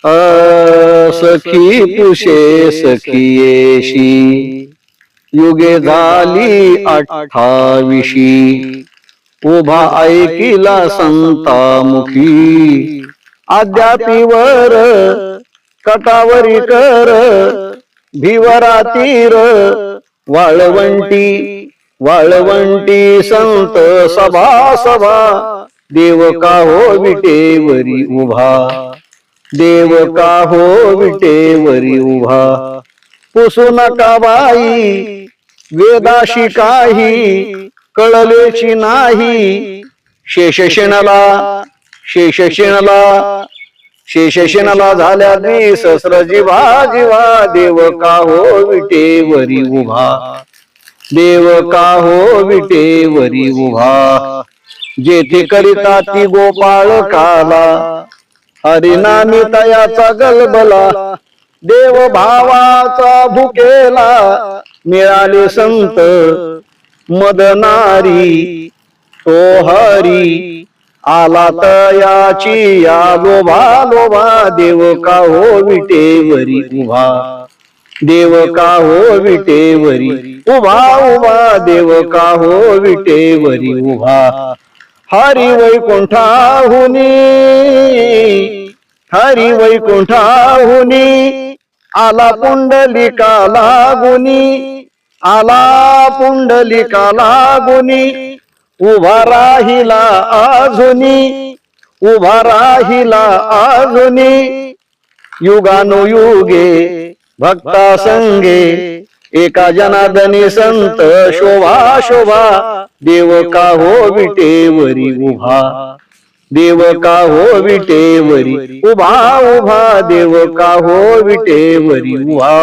सखी पुषे सखियेशी युगे झाली 28. उभा ऐकिला संतामुखी अद्यापीवर कटावरी कर भिवरा तीर वाळवंटी वाळवंटी संत सभा सभा देव का हो विटेवरी उभा देव का हो विटेवरी उभा पुसू नका बाई वेदाशी काही कळलेची नाही शेषशेणाला शेषशेणाला शेषशेणाला झाल्या सहस्र जीवा जीवा देव का हो विटेवरी उभा देव का हो विटेवरी उभा जेथे करिता ती गोपाळ काला हरिनामी तयाचा गलबला देव भावाचा भुकेला मिळाले संत मदनारी तो हरी आला तयाची या लोभा लोभा देव का हो विटेवरी उभा देव का हो विटेवरी उभा उभा देव का हो विटेवरी उभा हरी वैकुंठाहुनी हरी वैकुंठाहुनी आला पुंडलिका लागुनी आला पुंडलिका लागुनी उभा राहिला आजुनी उभा राहिला आजुनी युगानुयुगे भक्ता संगे एका जनार्दनी संत शोभा शोभा देव का हो विटेवरी उभा देव का हो विटेवरी उभा उभा देव का हो विटेवरी उभा